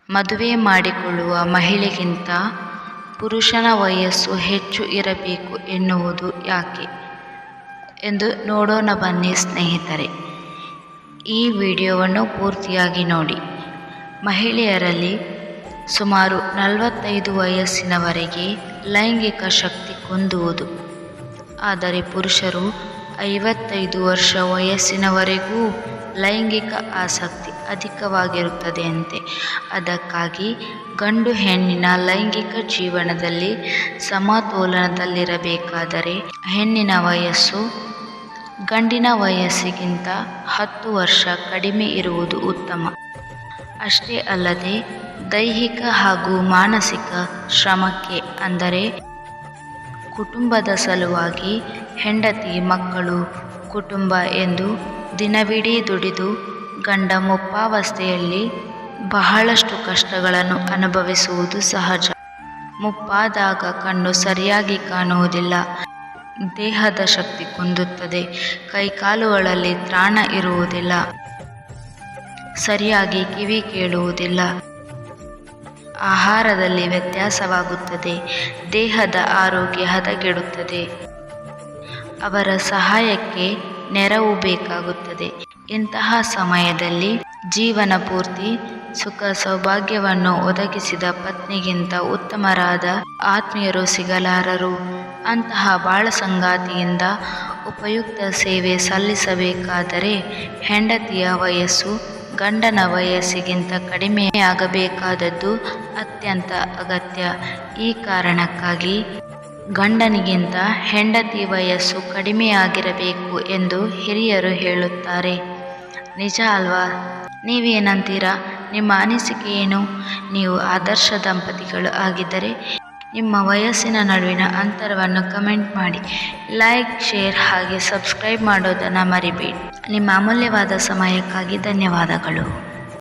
ಮದುವೆ ಮಾಡಿಕೊಳ್ಳುವ ಮಹಿಳೆಗಿಂತ ಪುರುಷನ ವಯಸ್ಸು ಹೆಚ್ಚು ಇರಬೇಕು ಎನ್ನುವುದು ಯಾಕೆ ಎಂದು ನೋಡೋಣ ಬನ್ನಿ ಸ್ನೇಹಿತರೆ. ಈ ವಿಡಿಯೋವನ್ನು ಪೂರ್ತಿಯಾಗಿ ನೋಡಿ. ಮಹಿಳೆಯರಲ್ಲಿ ಸುಮಾರು 45 ವಯಸ್ಸಿನವರೆಗೆ ಲೈಂಗಿಕ ಶಕ್ತಿ ಕುಂದುವುದು, ಆದರೆ ಪುರುಷರು 55 ವರ್ಷ ವಯಸ್ಸಿನವರೆಗೂ ಲೈಂಗಿಕ ಆಸಕ್ತಿ ಅಧಿಕವಾಗಿರುತ್ತದೆಯಂತೆ. ಅದಕ್ಕಾಗಿ ಗಂಡು ಹೆಣ್ಣಿನ ಲೈಂಗಿಕ ಜೀವನದಲ್ಲಿ ಸಮತೋಲನದಲ್ಲಿರಬೇಕಾದರೆ ಹೆಣ್ಣಿನ ವಯಸ್ಸು ಗಂಡಿನ ವಯಸ್ಸಿಗಿಂತ 10 ವರ್ಷ ಕಡಿಮೆ ಇರುವುದು ಉತ್ತಮ. ಅಷ್ಟೇ ಅಲ್ಲದೆ ದೈಹಿಕ ಹಾಗೂ ಮಾನಸಿಕ ಶ್ರಮಕ್ಕೆ, ಅಂದರೆ ಕುಟುಂಬದ ಸಲುವಾಗಿ ಹೆಂಡತಿ, ಮಕ್ಕಳು, ಕುಟುಂಬ ಎಂದು ದಿನವಿಡೀ ದುಡಿದು ಗಂಡ ಮುಪ್ಪಾವಸ್ಥೆಯಲ್ಲಿ ಬಹಳಷ್ಟು ಕಷ್ಟಗಳನ್ನು ಅನುಭವಿಸುವುದು ಸಹಜ. ಮುಪ್ಪಾದಾಗ ಕಣ್ಣು ಸರಿಯಾಗಿ ಕಾಣುವುದಿಲ್ಲ, ದೇಹದ ಶಕ್ತಿ ಕುಂದುತ್ತದೆ, ಕೈಕಾಲುಗಳಲ್ಲಿ ತ್ರಾಣ ಇರುವುದಿಲ್ಲ, ಸರಿಯಾಗಿ ಕಿವಿ ಕೇಳುವುದಿಲ್ಲ, ಆಹಾರದಲ್ಲಿ ವ್ಯತ್ಯಾಸವಾಗುತ್ತದೆ, ದೇಹದ ಆರೋಗ್ಯ ಹದಗೆಡುತ್ತದೆ, ಅವರ ಸಹಾಯಕ್ಕೆ ನೆರವು ಬೇಕಾಗುತ್ತದೆ. ಇಂತಹ ಸಮಯದಲ್ಲಿ ಜೀವನ ಪೂರ್ತಿ ಸುಖ ಸೌಭಾಗ್ಯವನ್ನು ಒದಗಿಸಿದ ಪತ್ನಿಗಿಂತ ಉತ್ತಮರಾದ ಆತ್ಮೀಯರು ಸಿಗಲಾರರು. ಅಂತಹ ಬಾಳ ಸಂಗಾತಿಯಿಂದ ಉಪಯುಕ್ತ ಸೇವೆ ಸಲ್ಲಿಸಬೇಕಾದರೆ ಹೆಂಡತಿಯ ವಯಸ್ಸು ಗಂಡನ ವಯಸ್ಸಿಗಿಂತ ಕಡಿಮೆಯಾಗಬೇಕಾದದ್ದು ಅತ್ಯಂತ ಅಗತ್ಯ. ಈ ಕಾರಣಕ್ಕಾಗಿ ಗಂಡನಿಗಿಂತ ಹೆಂಡತಿ ವಯಸ್ಸು ಕಡಿಮೆಯಾಗಿರಬೇಕು ಎಂದು ಹಿರಿಯರು ಹೇಳುತ್ತಾರೆ. ನಿಜ ಅಲ್ವಾ? ನೀವೇನಂತೀರಾ? ನಿಮ್ಮ ಅನಿಸಿಕೆ ಏನು? ನೀವು ಆದರ್ಶ ದಂಪತಿಗಳು ಆಗಿದ್ದರೆ ನಿಮ್ಮ ವಯಸ್ಸಿನ ನಡುವಿನ ಅಂತರವನ್ನು ಕಮೆಂಟ್ ಮಾಡಿ. ಲೈಕ್, ಶೇರ್ ಹಾಗೆ ಸಬ್ಸ್ಕ್ರೈಬ್ ಮಾಡೋದನ್ನು ಮರಿಬೇಡಿ. ನಿಮ್ಮ ಅಮೂಲ್ಯವಾದ ಸಮಯಕ್ಕಾಗಿ ಧನ್ಯವಾದಗಳು.